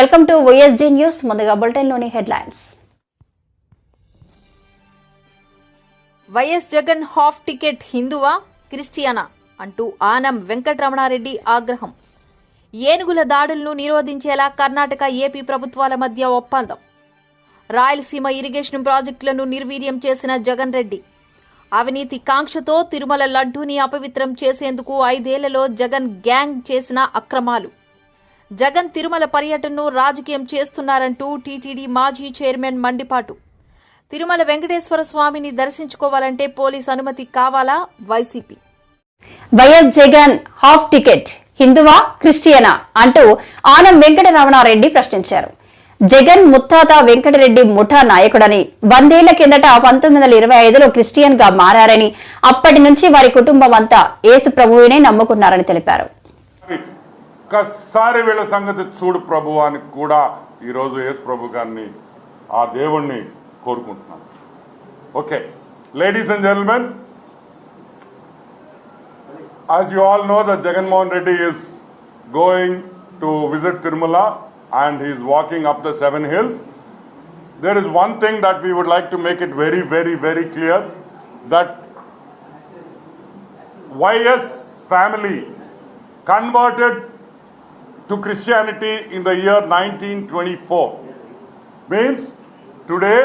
Welcome to YSG news. ముందుగా బులెటిన్లోని headlines. YS Jagan half ticket హిందువా క్రిస్టియనా అంటూ ఆనం వెంకటరమణారెడ్డి ఆగ్రహం. ఏనుగుల దాడులను నిరోధించేలా కర్ణాటక ఏపీ ప్రభుత్వాల మధ్య ఒప్పందం. రాయలసీమ ఇరిగేషన్ ప్రాజెక్టులను నిర్వీర్యం చేసిన జగన్ రెడ్డి. అవినీతి కాంక్షతో తిరుమల లడ్డూని అపవిత్రం చేసేందుకు 5 ఏళ్లలో జగన్ గ్యాంగ్ చేసిన అక్రమాలు. జగన్ తిరుమల పర్యటనను రాజకీయం చేస్తున్నారంటూ టీటీడీ మాజీ చైర్మన్ మండిపాటు. తిరుమల వెంకటేశ్వర స్వామిని దర్శించుకోవాలంటే పోలీస్ అనుమతి కావాలా? YCP. YS Jagan half ticket హిందువా క్రిస్టియనా అంటూ ఆనం వెంకటరమణారెడ్డి ప్రశ్నించారు. జగన్ ముత్తాత వెంకటరెడ్డి ముఠా నాయకుడని, 100 ఏళ్ల కిందట 1925లో క్రిస్టియన్ గా మారారని, అప్పటి నుంచి వారి కుటుంబం అంతా యేసు ప్రభువునే నమ్ముకున్నారని తెలిపారు. ఒక్కసారి వీళ్ళ సంగతి చూడు ప్రభు అని కూడా ఈరోజు యేసు ప్రభు గారిని ఆ దేవుణ్ణి కోరుకుంటున్నాను. Okay, ladies and gentlemen, as you all know that Jagan Mohan Reddy is going to visit Tirumala and he is walking up the 7 hills. There is one thing that we would like to make it very, very, very clear, that YS family converted to Christianity in the year 1924. Means today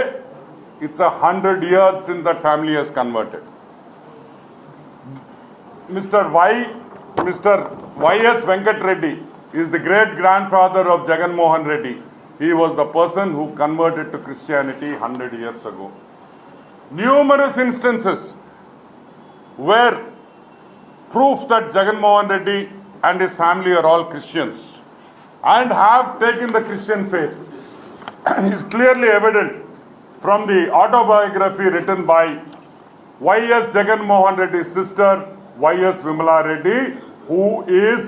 it's 100 years since that family has converted. Mr. Y.S. Venkat Reddy is the great-grandfather of Jagan Mohan Reddy. He was the person who converted to Christianity 100 years ago. Numerous instances were proof that Jagan Mohan Reddy and his family are all Christians and have taken the Christian faith is clearly evident from the autobiography written by Y.S. Jagan Mohan Reddy's sister, Y.S. Vimala Reddy, who is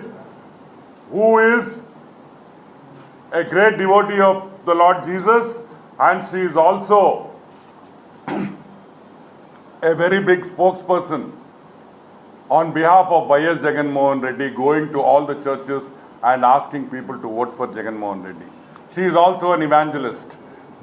a great devotee of the Lord Jesus, and she is also a very big spokesperson on behalf of Y.S. Jagan Mohan Reddy, going to all the churches and asking people to vote for Jagan Mohan Reddy. She is also an evangelist.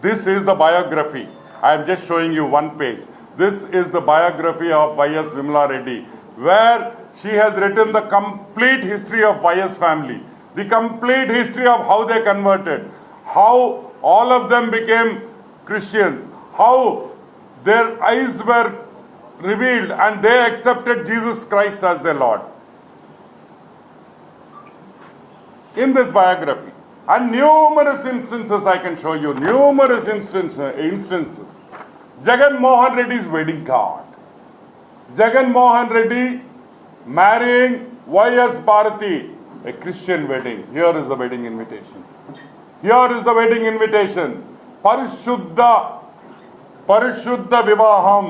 This is the biography. I am just showing you one page. This is the biography of Y.S. Vimala Reddy, where she has written the complete history of YS family, the complete history of how they converted, how all of them became Christians, how their eyes were revealed and they accepted Jesus Christ as their Lord. In this biography, and numerous instances I can show you, numerous instances. Jagan Mohan Reddy's wedding card. Jagan Mohan Reddy marrying Y.S. Bharati, a Christian wedding. Here is the wedding invitation. Here is the wedding invitation. Parishuddha Vivaham.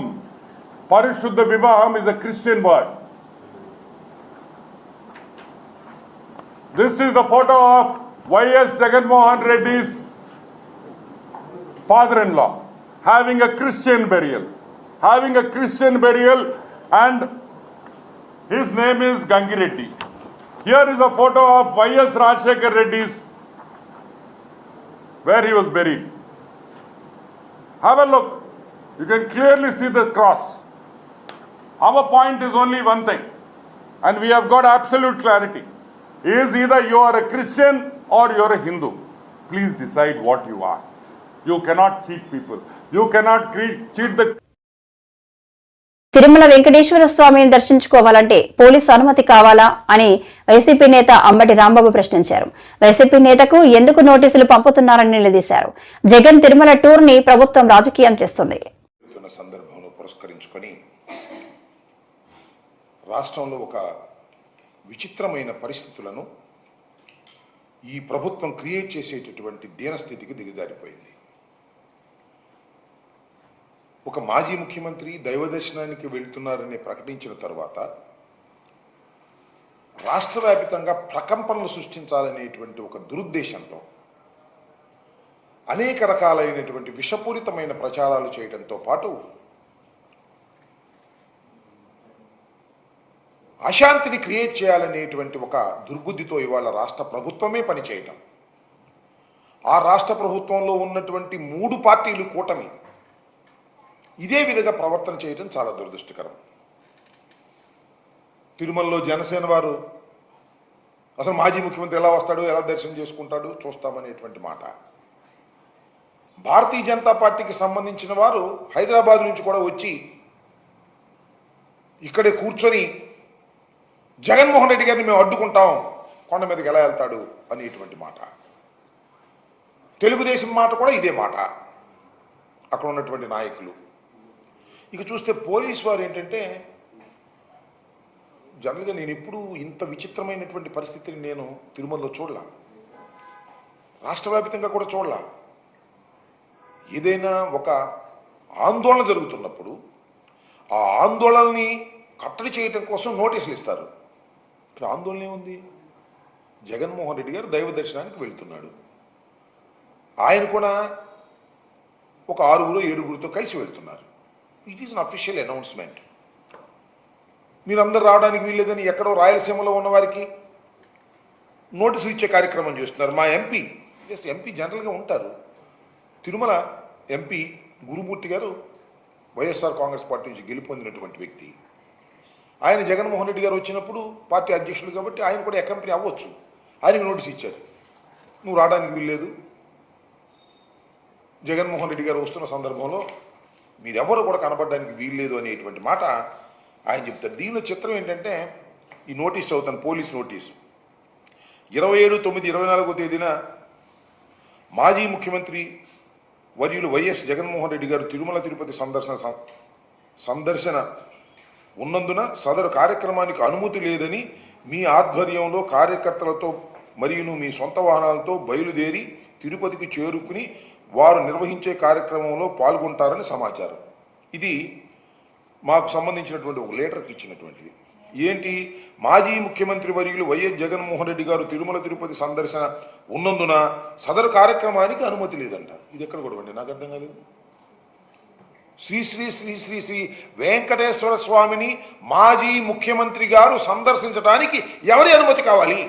Parishuddha Vivaham is a Christian word. This is the photo of Y.S. Jagan Mohan Reddy's father-in-law having a Christian burial. Having a Christian burial, and his name is Gangi Reddy. Here is a photo of Y.S. Rajshekar Reddy's, where he was buried. Have a look. You can clearly see the cross. Our point is only one thing, and we have got absolute clarity. Is either you are a Christian or you are a Hindu. Please decide what you are. You cannot cheat people. You cannot cheat the Tirumala Venkateswara స్వామిని దర్శించుకోవాలంటే police అనుమతి కావాలా అని YCP నేత అంబటి రాంబాబు ప్రశ్నించారు. YCP నేతకు ఎందుకు నోటీసులు పంపుతున్నారని నిలదీశారు. Jagan Tirumala tour ని ప్రభుత్వం రాజకీయం చేస్తుంది. సందర్భంలో పురస్కరించుకొని రాష్ట్రంలో ఒక విచిత్రమైన పరిస్థితులను ఈ ప్రభుత్వం క్రియేట్ చేసేటటువంటి దీనస్థితికి దిగజారిపోయింది. ఒక మాజీ ముఖ్యమంత్రి దైవదర్శనానికి వెళ్తున్నారని ప్రకటించిన తర్వాత రాష్ట్ర వ్యాప్తంగా ప్రకంపనలు సృష్టించాలనేటువంటి ఒక దురుద్దేశంతో అనేక రకాలైనటువంటి విషపూరితమైన ప్రచారాలు చేయడంతో పాటు అశాంతిని క్రియేట్ చేయాలనేటువంటి ఒక దుర్బుద్ధితో ఇవాళ రాష్ట్ర ప్రభుత్వమే పనిచేయటం, ఆ రాష్ట్ర ప్రభుత్వంలో ఉన్నటువంటి 3 పార్టీలు కూటమి ఇదే విధంగా ప్రవర్తన చేయడం చాలా దురదృష్టకరం. తిరుమలలో జనసేన వారు అసలు మాజీ ముఖ్యమంత్రి ఎలా వస్తాడు, ఎలా దర్శనం చేసుకుంటాడు చూస్తామనేటువంటి మాట. భారతీయ జనతా పార్టీకి సంబంధించిన వారు హైదరాబాద్ నుంచి కూడా వచ్చి ఇక్కడే కూర్చొని జగన్మోహన్ రెడ్డి గారిని మేము అడ్డుకుంటాం, కొండ మీదకి ఎలా వెళ్తాడు అనేటువంటి మాట. తెలుగుదేశం మాట కూడా ఇదే మాట అక్కడ ఉన్నటువంటి నాయకులు. ఇక చూస్తే పోలీసు వారు ఏంటంటే, జనరల్గా నేను ఎప్పుడు ఇంత విచిత్రమైనటువంటి పరిస్థితిని నేను తిరుమలలో చూడలా, రాష్ట్ర వ్యాప్తంగా కూడా చూడలా. ఏదైనా ఒక ఆందోళన జరుగుతున్నప్పుడు ఆ ఆందోళనని కట్టడి చేయడం కోసం నోటీసులు ఇస్తారు. ఇక్కడ ఆందోళన ఏముంది? జగన్మోహన్ రెడ్డి గారు దైవ దర్శనానికి వెళ్తున్నాడు. ఆయన కూడా ఒక 6-7 కలిసి వెళ్తున్నారు. It is an official announcement. మీరందరూ రావడానికి వీల్లేదని ఎక్కడో రాయలసీమలో ఉన్న వారికి నోటీసులు ఇచ్చే కార్యక్రమం చేస్తున్నారు. మా ఎంపీ జనరల్గా ఉంటారు. తిరుమల ఎంపీ గురుమూర్తి గారు వైఎస్ఆర్ కాంగ్రెస్ పార్టీ నుంచి గెలుపొందినటువంటి వ్యక్తి. ఆయన జగన్మోహన్ రెడ్డి గారు వచ్చినప్పుడు పార్టీ అధ్యక్షులు కాబట్టి ఆయన కూడా అకంపెనీ అవ్వచ్చు. ఆయనకు నోటీస్ ఇచ్చారు, నువ్వు రావడానికి వీల్లేదు, జగన్మోహన్ రెడ్డి గారు వస్తున్న సందర్భంలో మీరెవరు కూడా కనబడడానికి వీల్లేదు అనేటువంటి మాట ఆయన చెప్తారు. దీనిలో చిత్రం ఏంటంటే, ఈ నోటీస్ చదువుతాను, పోలీస్ నోటీస్. 27/9/24 తేదీన మాజీ ముఖ్యమంత్రి వర్యులు వైఎస్ జగన్మోహన్ రెడ్డి గారు తిరుమల తిరుపతి సందర్శన ఉన్నందున సదరు కార్యక్రమానికి అనుమతి లేదని మీ ఆధ్వర్యంలో కార్యకర్తలతో మరియును మీ సొంత వాహనాలతో బయలుదేరి తిరుపతికి చేరుకుని వారు నిర్వహించే కార్యక్రమంలో పాల్గొంటారని సమాచారం. ఇది మాకు సంబంధించినటువంటి ఒక లెటర్కి ఇచ్చినటువంటిది. ఏంటి? మాజీ ముఖ్యమంత్రి వర్యులు వైఎస్ జగన్మోహన్ రెడ్డి గారు తిరుమల తిరుపతి సందర్శన ఉన్నందున సదరు కార్యక్రమానికి అనుమతి లేదంట. ఇది ఎక్కడ కూడా నాకు అర్థం కాలేదు. శ్రీ శ్రీ శ్రీ శ్రీ శ్రీ వెంకటేశ్వర స్వామిని మాజీ ముఖ్యమంత్రి గారు సందర్శించడానికి ఎవరి అనుమతి కావాలి?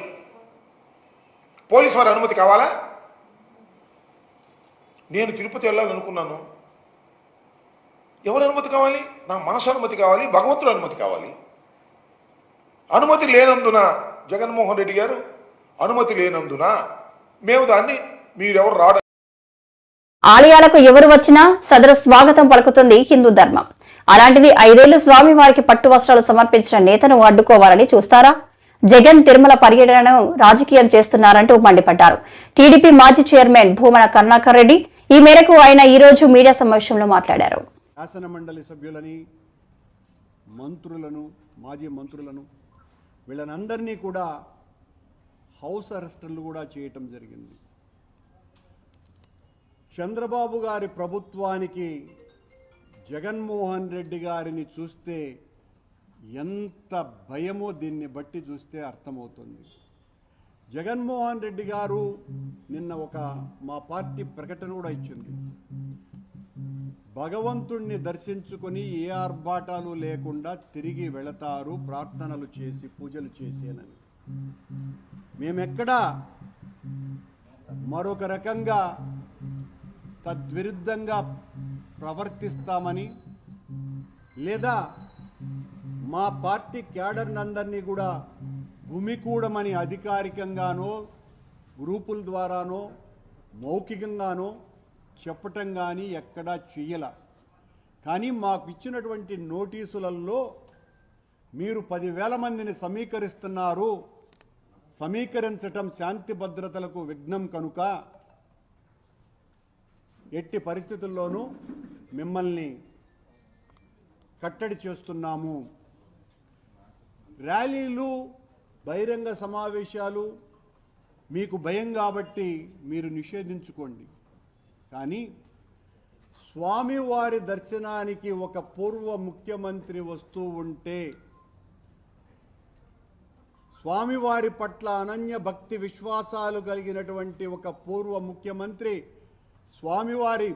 పోలీసు వారి అనుమతి కావాలా? నేను తిరుపతి వెళ్ళాలనుకున్నాను, ఎవరి అనుమతి కావాలి? నా మనసు అనుమతి కావాలి, భగవంతుడు అనుమతి కావాలి. అనుమతి లేనందున జగన్మోహన్ రెడ్డి గారు అనుమతి లేనందున మేము దాన్ని మీరెవరు రావడం. ఆలయాలకు ఎవరు వచ్చినా సదరు స్వాగతం పలుకుతుంది హిందూ ధర్మం. అలాంటిది 5 ఏళ్లు స్వామివారికి పట్టు వస్త్రాలు సమర్పించిన నేతను అడ్డుకోవాలని చూస్తారా? జగన్ తిరుమల పర్యటనను రాజకీయం చేస్తున్నారంటూ మండిపడ్డారు. టీడీపీ మాజీ చైర్మన్ భూమన కరుణాకర్ రెడ్డి ఈ మేరకు ఆయన ఈ రోజు మీడియా సమావేశంలో మాట్లాడారు. శాసన మండలి సభ్యులని, మంత్రులను, మాజీ మంత్రులను వీళ్ళనందరినీ కూడా హౌస్ అరెస్టులు కూడా చేయటం జరిగింది. చంద్రబాబు గారి ప్రభుత్వానికి జగన్మోహన్ రెడ్డి గారిని చూస్తే ఎంత భయమో దీన్ని బట్టి చూస్తే అర్థమవుతుంది. జగన్మోహన్ రెడ్డి గారు నిన్న మా పార్టీ ప్రకటన కూడా ఇచ్చింది. భగవంతుణ్ణి దర్శించుకొని ఏ ఆర్భాటాలు లేకుండా తిరిగి వెళతారు, ప్రార్థనలు చేసి పూజలు చేసేనని. మేమెక్కడా మరొక రకంగా తద్విరుద్ధంగా ప్రవర్తిస్తామని లేదా మా పార్టీ క్యాడర్నందరినీ కూడా గుమికూడమని అధికారికంగానో గ్రూపుల ద్వారానో మౌఖికంగానో చెప్పటం కానీ ఎక్కడా చెయ్యల. కానీ మాకు ఇచ్చినటువంటి నోటీసులలో మీరు 10,000 మందిని సమీకరిస్తున్నారు, సమీకరించటం శాంతి భద్రతలకు విఘ్నం కనుక ఎట్టి పరిస్థితుల్లోనూ మిమ్మల్ని కట్టడి చేస్తున్నాము. ర్యాలీలు, బహిరంగ సమావేశాలు మీకు భయం కాబట్టి మీరు నిషేధించుకోండి. కానీ స్వామివారి దర్శనానికి ఒక పూర్వ ముఖ్యమంత్రి వస్తూ ఉంటే, స్వామివారి పట్ల అనన్య భక్తి విశ్వాసాలు కలిగినటువంటి ఒక పూర్వ ముఖ్యమంత్రి స్వామివారి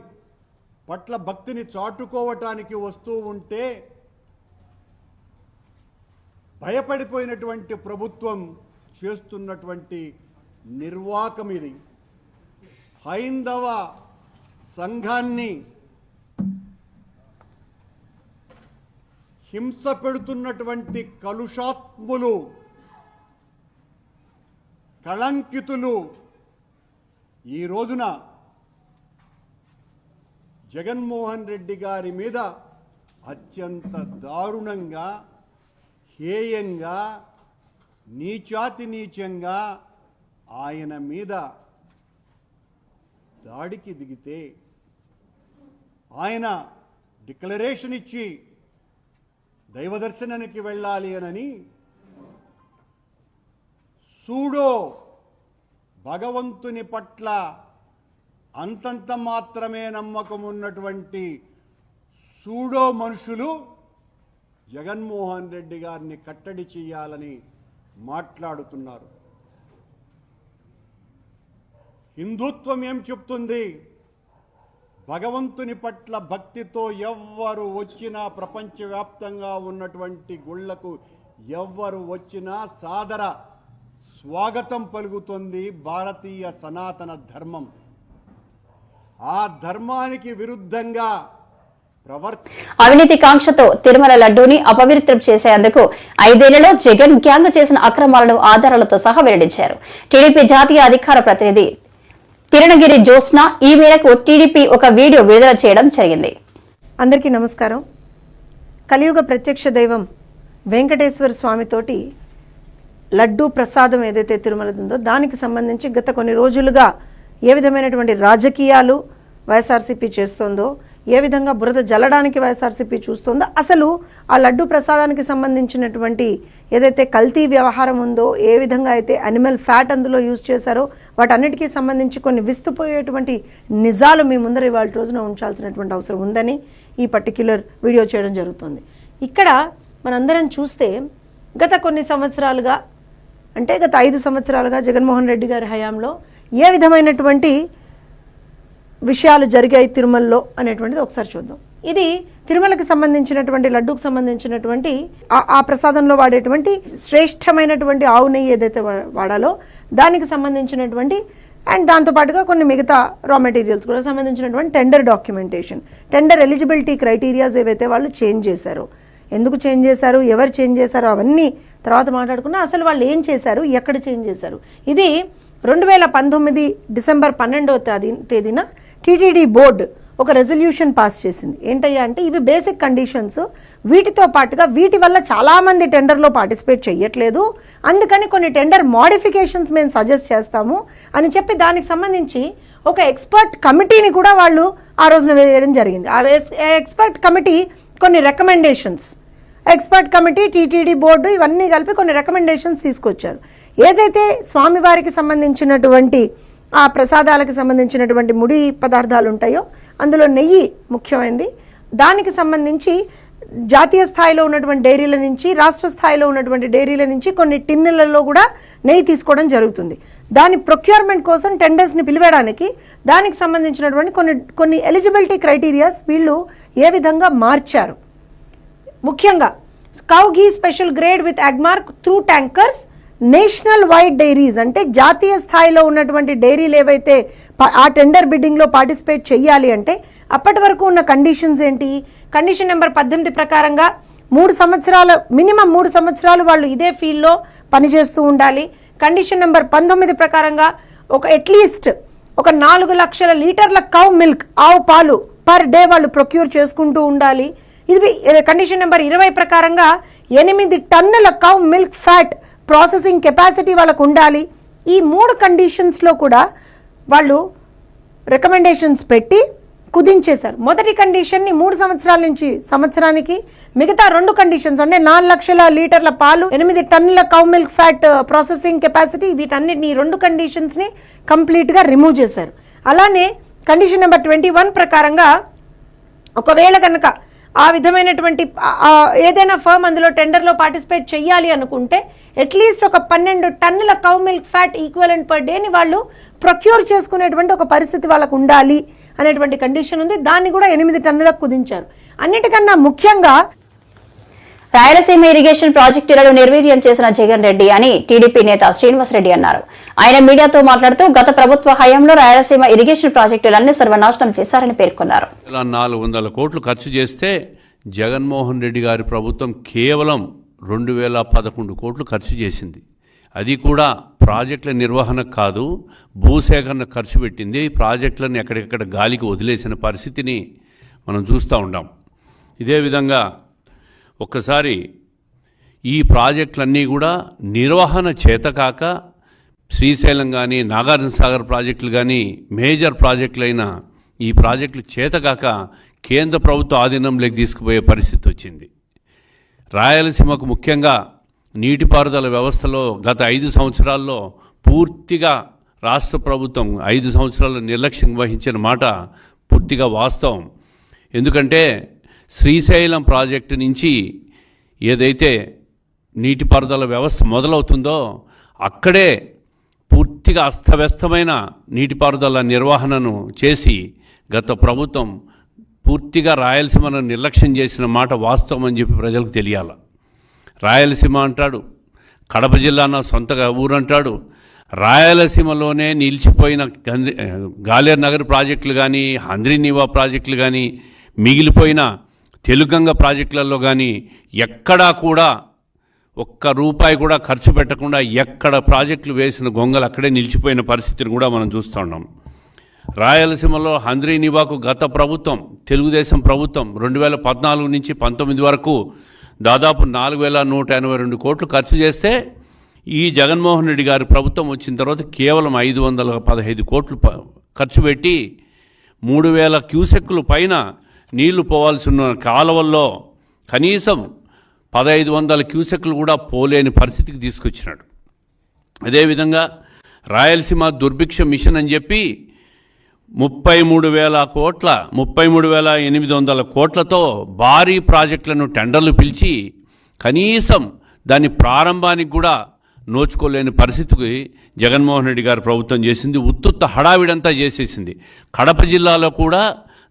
పట్ల భక్తిని చాటుకోవటానికి వస్తూ ఉంటే భయపడిపోయినటువంటి ప్రభుత్వం చేస్తున్నటువంటి నిర్వాకం ఇది. హైందవ సంఘాన్ని హింస పెడుతున్నటువంటి కలుషాత్ములు, కళంకితులు ఈ రోజున జగన్మోహన్ రెడ్డి గారి మీద అత్యంత దారుణంగా, హేయంగా, నీచాతి నీచంగా ఆయన మీద దాడికి దిగితే ఆయన డిక్లరేషన్ ఇచ్చి దైవదర్శనానికి వెళ్ళాలి అని సూడో భగవంతుని పట్ల అంతంత మాత్రమే నమ్మకం ఉన్నటువంటి సూడో మనుషులు జగన్మోహన్ రెడ్డి గారిని కట్టడి చేయాలని మాట్లాడుతున్నారు. హిందుత్వం ఏం చెప్తుంది? భగవంతుని పట్ల భక్తితో ఎవ్వరు వచ్చినా, ప్రపంచవ్యాప్తంగా ఉన్నటువంటి గుళ్లకు ఎవ్వరు వచ్చినా సాదర స్వాగతం పలుకుతుంది భారతీయ సనాతన ధర్మం. ఆ ధర్మానికి విరుద్ధంగా అవినీతి కాంక్షతో తిరుమల లడ్డూని అపవిత్రం చేసేందుకు 5 ఏళ్లలో జగన్ గ్యాంగ్ చేసిన అక్రమాలను ఆధారాలతో సహా వెల్లడించారు. టీడీపీ జాతీయ అధికార ప్రతినిధి తిరునగిరి జ్యోత్స్న ఈ మేరకు టీడీపీ ఒక వీడియో విడుదల చేయడం జరిగింది. అందరికీ నమస్కారం. కలియుగ ప్రత్యక్ష దైవం వెంకటేశ్వర స్వామితోటి లడ్డూ ప్రసాదం ఏదైతే తిరుమల ఉందో దానికి సంబంధించి గత కొన్ని రోజులుగా ఏ విధమైనటువంటి రాజకీయాలు వైఎస్ఆర్సీపీ చేస్తోందో, ఏ విధంగా బురద జల్లడానికి వైఎస్ఆర్సీపీ చూస్తోందో, అసలు ఆ లడ్డూ ప్రసాదానికి సంబంధించినటువంటి ఏదైతే కల్తీ వ్యవహారం ఉందో, ఏ విధంగా అయితే అనిమల్ ఫ్యాట్ అందులో యూజ్ చేశారో వాటన్నిటికీ సంబంధించి కొన్ని విస్తుపోయేటువంటి నిజాలు మీ ముందర ఇవాళ రోజున ఉంచాల్సినటువంటి అవసరం ఉందని ఈ పర్టిక్యులర్ వీడియో చేయడం జరుగుతుంది. ఇక్కడ మనందరం చూస్తే గత కొన్ని సంవత్సరాలుగా, అంటే గత 5 సంవత్సరాలుగా జగన్మోహన్ రెడ్డి గారి హయాంలో ఏ విధమైనటువంటి విషయాలు జరిగాయి తిరుమలలో అనేటువంటిది ఒకసారి చూద్దాం. ఇది తిరుమలకి సంబంధించినటువంటి లడ్డూకు సంబంధించినటువంటి ఆ ప్రసాదంలో వాడేటువంటి శ్రేష్టమైనటువంటి ఆవు నెయ్యి ఏదైతే వాడాలో దానికి సంబంధించినటువంటి అండ్ దాంతోపాటుగా కొన్ని మిగతా రా మెటీరియల్స్ కూడా సంబంధించినటువంటి tender documentation, tender eligibility criterias ఏవైతే వాళ్ళు చేంజ్ చేశారో, ఎందుకు చేంజ్ చేశారు, ఎవరు చేంజ్ చేశారో అవన్నీ తర్వాత మాట్లాడుకున్నా. అసలు వాళ్ళు ఏం చేశారు, ఎక్కడ చేంజ్ చేశారు, ఇది 2019 డిసెంబర్ 12వ తేదీన టీటీడీ బోర్డు ఒక రెజల్యూషన్ పాస్ చేసింది. ఏంటయ్యా అంటే ఇవి బేసిక్ కండిషన్స్, వీటితో పాటుగా వీటి వల్ల చాలామంది టెండర్లో పార్టిసిపేట్ చేయట్లేదు, అందుకని కొన్ని టెండర్ మోడిఫికేషన్స్ మేము సజెస్ట్ చేస్తాము అని చెప్పి దానికి సంబంధించి ఒక ఎక్స్పర్ట్ కమిటీని కూడా వాళ్ళు ఆ రోజున వేయడం జరిగింది. ఆ ఎక్స్పర్ట్ కమిటీ కొన్ని recommendations, expert committee, TTD board ఇవన్నీ కలిపి కొన్ని రికమెండేషన్స్ తీసుకొచ్చారు. ఏదైతే స్వామివారికి సంబంధించినటువంటి ఆ ప్రసాదాలకు సంబంధించినటువంటి ముడి పదార్థాలు ఉంటాయో అందులో నెయ్యి ముఖ్యమైనది. దానికి సంబంధించి జాతీయ స్థాయిలో ఉన్నటువంటి డైరీల నుంచి, రాష్ట్ర స్థాయిలో ఉన్నటువంటి డైరీల నుంచి కొన్ని టిన్నులలో కూడా నెయ్యి తీసుకోవడం జరుగుతుంది. దాని ప్రొక్యూర్మెంట్ కోసం టెండర్స్ని పిలివేయడానికి దానికి సంబంధించినటువంటి కొన్ని ఎలిజిబిలిటీ క్రైటీరియాస్ వీళ్ళు ఏ విధంగా మార్చారు. ముఖ్యంగా cow ghee special grade with Agmark through tankers, national wide diaries అంటే జాతీయ స్థాయిలో ఉన్నటువంటి డైరీలు ఏవైతే ఆ టెండర్ బిడ్డింగ్లో పార్టిసిపేట్ చేయాలి అంటే అప్పటి వరకు ఉన్న కండిషన్స్ ఏంటి? కండిషన్ నెంబర్ 18 ప్రకారంగా 3 సంవత్సరాలు, మినిమం 3 సంవత్సరాలు వాళ్ళు ఇదే ఫీల్డ్లో పనిచేస్తూ ఉండాలి. కండిషన్ నెంబర్ 19 ప్రకారంగా అట్లీస్ట్ 4 లక్షల లీటర్ల కౌ మిల్క్, ఆవు పాలు పర్ డే వాళ్ళు ప్రొక్యూర్ చేసుకుంటూ ఉండాలి. ఇది కండిషన్ నెంబర్ 20 ప్రకారంగా 8 టన్నుల cow milk fat processing capacity వాళ్ళకు ఉండాలి. ఈ 3 కండిషన్స్లో కూడా వాళ్ళు రికమెండేషన్స్ పెట్టి కుదించేశారు. మొదటి కండిషన్ని 3 సంవత్సరాల నుంచి సంవత్సరానికి, మిగతా 2 కండిషన్స్ అంటే 4 లక్షల లీటర్ల పాలు, 8 టన్నుల cow milk fat processing capacity, వీటన్నిటిని 2 కండిషన్స్ని కంప్లీట్గా రిమూవ్ చేశారు. అలానే కండిషన్ నెంబర్ 21 ప్రకారంగా ఒకవేళ కనుక ఆ విధమైనటువంటి ఏదైనా ఫర్మ్ అందులో టెండర్లో పార్టిసిపేట్ చేయాలి అనుకుంటే అట్లీస్ట్ 12 టన్నుల cow milk fat equivalent per డేని వాళ్ళు ప్రొక్యూర్ చేసుకునేటువంటి ఒక పరిస్థితి వాళ్ళకు ఉండాలి అనేటువంటి కండిషన్ ఉంది. దాన్ని కూడా 8 టన్నులకు కుదించారు. అన్నిటికన్నా ముఖ్యంగా రాయలసీమ ఇరిగేషన్ ప్రాజెక్టులను నిర్వీర్యం చేసిన జగన్ రెడ్డి అని టీడీపీ నేత శ్రీనివాసరెడ్డి అన్నారు. ఆయన మీడియాతో మాట్లాడుతూ గత ప్రభుత్వ హయాంలో రాయలసీమ ఇరిగేషన్ ప్రాజెక్టులన్నీ సర్వనాశనం చేశారని పేర్కొన్నారు. 400 కోట్లు ఖర్చు చేస్తే జగన్మోహన్ రెడ్డి గారి ప్రభుత్వం కేవలం 2011 కోట్లు ఖర్చు చేసింది. అది కూడా ప్రాజెక్టుల నిర్వహణ కాదు, భూసేకరణ ఖర్చు పెట్టింది. ప్రాజెక్టులను ఎక్కడెక్కడ గాలికి వదిలేసిన పరిస్థితిని మనం చూస్తూ ఉంటాం. ఇదే విధంగా ఒక్కసారి ఈ ప్రాజెక్టులన్నీ కూడా నిర్వహణ చేతకాక శ్రీశైలం కానీ నాగార్జున సాగర్ ప్రాజెక్టులు కానీ మేజర్ ప్రాజెక్టులైన ఈ ప్రాజెక్టులు చేతకాక కేంద్ర ప్రభుత్వ ఆధీనంలోకి తీసుకుపోయే పరిస్థితి వచ్చింది. రాయలసీమకు ముఖ్యంగా నీటిపారుదల వ్యవస్థలో గత 5 సంవత్సరాల్లో పూర్తిగా రాష్ట్ర ప్రభుత్వం 5 సంవత్సరాల నిర్లక్ష్యం వహించిన మాట పూర్తిగా వాస్తవం. ఎందుకంటే శ్రీశైలం ప్రాజెక్టు నుంచి ఏదైతే నీటిపారుదల వ్యవస్థ మొదలవుతుందో అక్కడే పూర్తిగా అస్తవ్యస్తమైన నీటిపారుదల నిర్వహణను చేసి గత ప్రభుత్వం పూర్తిగా రాయలసీమను నిర్లక్ష్యం చేసిన మాట వాస్తవం అని చెప్పి ప్రజలకు తెలియాలి. రాయలసీమ అంటాడు, కడప జిల్లా నా సొంత ఊరంటాడు. రాయలసీమలోనే నిలిచిపోయిన గాలేరు నగర్ ప్రాజెక్టులు కానీ హంద్రీనీవా ప్రాజెక్టులు కానీ మిగిలిపోయిన తెలుగంగ ప్రాజెక్టులలో కానీ ఎక్కడా కూడా ఒక్క రూపాయి కూడా ఖర్చు పెట్టకుండా ఎక్కడ ప్రాజెక్టులు వేసిన గొంగలు అక్కడే నిలిచిపోయిన పరిస్థితిని కూడా మనం చూస్తూ ఉన్నాం. రాయలసీమలో హంద్రీనీవాకు గత ప్రభుత్వం తెలుగుదేశం ప్రభుత్వం 2014 నుంచి 19 వరకు దాదాపు 4182 కోట్లు ఖర్చు చేస్తే ఈ జగన్మోహన్ రెడ్డి గారి ప్రభుత్వం వచ్చిన తర్వాత కేవలం 515 కోట్లు ఖర్చు పెట్టి 3000 క్యూసెక్కులు పైన నీళ్లు పోవాల్సి ఉన్న కాలువల్లో కనీసం 1500 క్యూసెక్లు కూడా పోలేని పరిస్థితికి తీసుకొచ్చినాడు. అదేవిధంగా రాయలసీమ దుర్భిక్ష మిషన్ అని చెప్పి 33,800 కోట్లతో భారీ ప్రాజెక్టులను టెండర్లు పిలిచి కనీసం దాని ప్రారంభానికి కూడా నోచుకోలేని పరిస్థితికి జగన్మోహన్ రెడ్డి గారి ప్రభుత్వం చేసింది. ఉత్తుత్త హడావిడంతా చేసేసింది. కడప జిల్లాలో కూడా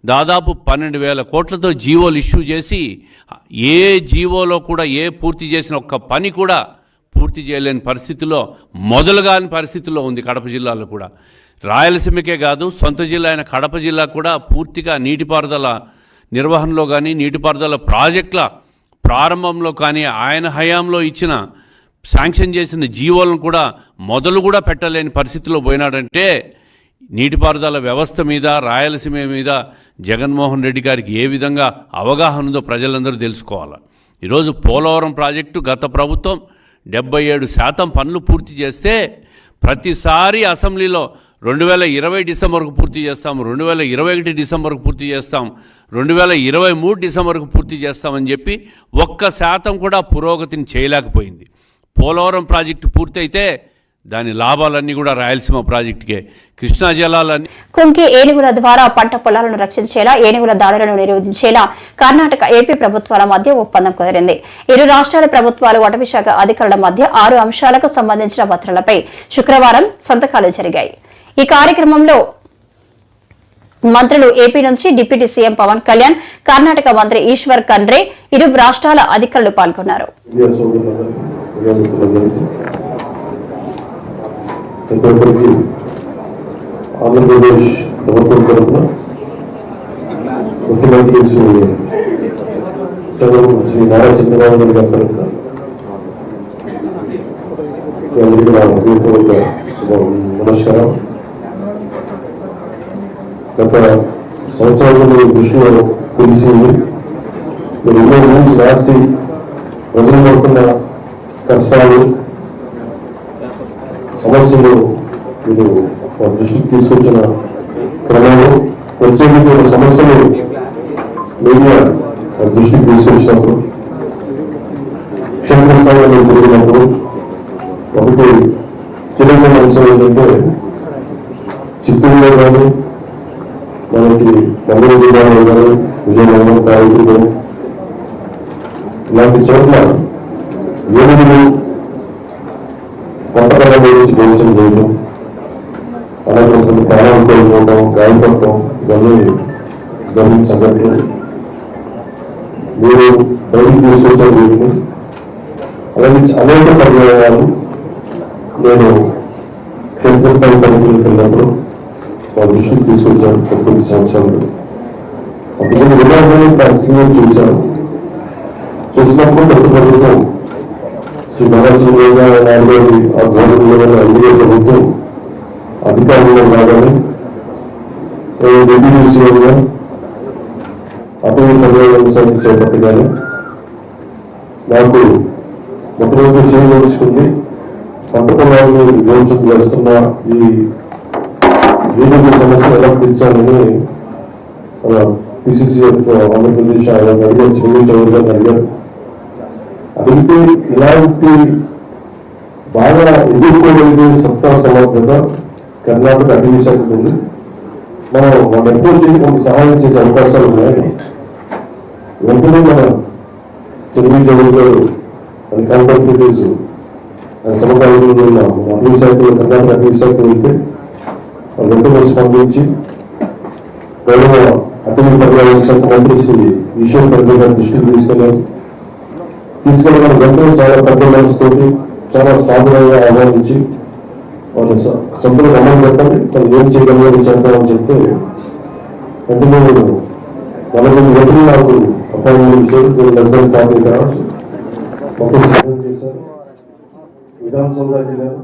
దాదాపు 12,000 కోట్లతో జీవోలు ఇష్యూ చేసి ఏ జీవోలో కూడా పూర్తి చేసిన ఒక్క పని కూడా పూర్తి చేయలేని పరిస్థితిలో మొదలుగాని పరిస్థితిలో ఉంది కడప జిల్లాలో కూడా. రాయలసీమకే కాదు సొంత జిల్లా అయిన కడప జిల్లా కూడా పూర్తిగా నీటిపారుదల నిర్వహణలో కానీ నీటిపారుదల ప్రాజెక్టుల ప్రారంభంలో కానీ ఆయన హయాంలో ఇచ్చిన శాంక్షన్ చేసిన జీవోలను కూడా మొదలు కూడా పెట్టలేని పరిస్థితిలో పోయినాడంటే నీటిపారుదల వ్యవస్థ మీద రాయలసీమ మీద జగన్మోహన్ రెడ్డి గారికి ఏ విధంగా అవగాహన ఉందో ప్రజలందరూ తెలుసుకోవాలి. ఈరోజు పోలవరం ప్రాజెక్టు గత ప్రభుత్వం 77% పనులు పూర్తి చేస్తే ప్రతిసారి అసెంబ్లీలో 2020 డిసెంబర్కు పూర్తి చేస్తాం, 2021 డిసెంబర్కు పూర్తి చేస్తాం, 2023 డిసెంబర్కు పూర్తి చేస్తామని చెప్పి 1% కూడా పురోగతిని చేయలేకపోయింది. పోలవరం ప్రాజెక్టు పూర్తయితే దాని లాభాలన్నీ కూడా రాయలసీమ ప్రాజెక్టుకే. కృష్ణా జలాలన్నీ కుంకి ఏనుగుల ద్వారా పంట పొలాలను రక్షించేలా ఏనుగుల దాడులను నిరోధించేలా కర్ణాటక ఏపీ ప్రభుత్వాల మధ్య ఒప్పందం కుదిరింది. ఇరు రాష్ట్రాల ప్రభుత్వాలు అటవీ శాఖ అధికారుల మధ్య 6 అంశాలకు సంబంధించిన పత్రాలపై శుక్రవారం సంతకాలు జరిగాయి. ఈ కార్యక్రమంలో మంత్రులు ఏపీ నుంచి డిప్యూటీ సీఎం పవన్ కళ్యాణ్, కర్ణాటక మంత్రి ఈశ్వర్ ఖండ్రే, ఇరు రాష్ట్రాల అధికారులు పాల్గొన్నారు. ఆంధ్రప్రదేశ్ ప్రభుత్వం తరఫున ముఖ్యమంత్రి శ్రీ నారా చంద్రబాబు నాయుడు గారి తరఫున అందరికీ నా హృదయపూర్వక నమస్కారం. గత సంవత్సరంలో దృష్టిలో తెలిసింది మీరు ఎన్నో న్యూస్ రాసి ప్రజలు పడుతున్న కష్టాలు సమస్యలు మీరు దృష్టికి తీసుకొచ్చిన క్రమంలో ప్రత్యేకంగా సమస్యలు మీడియా దృష్టికి తీసుకొచ్చినప్పుడు క్షేత్రస్థాయిలో తిరిగినప్పుడు ఒకటి కీలకమైన అంశం ఏంటంటే చిత్తూరులో కానీ మనకి మంగళ జిల్లాలో కానీ విజయనగరం కాయకూరు ఇలాంటి చోట్ల ఏనుగులు కొంతకాలం గురించి భోజనం చేయడం, అలాగే కొన్ని ప్రాణాలు కోల్పోవడం, గాయపడటం ఇవన్నీ జరిగిన సంఘటనలు. మీరు బయటికి తీసుకొచ్చారు వీటిని. అలాగే అనేక పర్యాయాలు నేను క్షేత్రస్థాయి పర్యటనకు వెళ్ళినప్పుడు మా దృష్టికి తీసుకొచ్చాను. కొద్ది సంవత్సరాలు అప్పుడు విధానాన్ని ప్రాక్టికల్గా చూశాను. చూసినప్పుడు ప్రతి ప్రభుత్వం శ్రీ నారాయణ నాయుడు గారి ఆ గవర్నమెంట్ ఎన్డీఏ ప్రభుత్వం అధికారంలో రాగానే డిప్యూటీ సీఎంగా అటవీ పర్యావరణ శాఖ చేపట్టగానే నాకు మొట్టమొదటి విషయం తెలుసుకుంది పంట పొలాలను విధ్వంసం చేస్తున్న ఈ దీని సమస్యను ఎలా తీర్చాలని PCCF ఆంధ్రప్రదేశ్ ఆయన అడిగారు, చెల్లి చౌదరి గారిని అడిగారు. అడిగితే ఇలాంటి బాగా ఎదుర్కోగలిగే సత్తా సమర్థత కర్ణాటక అటవీ శాఖకు ఉంది. మనం మన అప్రోచ్ చేసి కొంత సహాయం చేసే అవకాశాలు ఉన్నాయి. వెంటనే మన చెల్లి చౌదరి గారు అది కాంట్రాక్టర్స్ సమకాలీనంలో ఉన్న అటవీ శాఖలో కర్ణాటక అటవీ శాఖ వెళ్తే వెంటనే స్పందించి గౌరవ అటవీ పర్యావరణ శాఖ మంత్రి శ్రీ ఈశ్వర్ ఖండ్రే గారి దృష్టికి తీసుకెళ్ళిన వెంటనే చాలా పెద్ద మనసుతోటి చాలా సాధనంగా ఆహ్వానించి వాళ్ళ సభ్యులు అమలు చెప్పండి, తను ఏం చేయగలిగారు చెప్పాలని చెప్తే వెంటనే నేను 40 గంటలు నాకు అపాయింట్మెంట్ ఇచ్చారు. లెస్ దాన్ 40 మొత్తం సిద్ధం చేశారు. విధానసభకి వెళ్ళాను.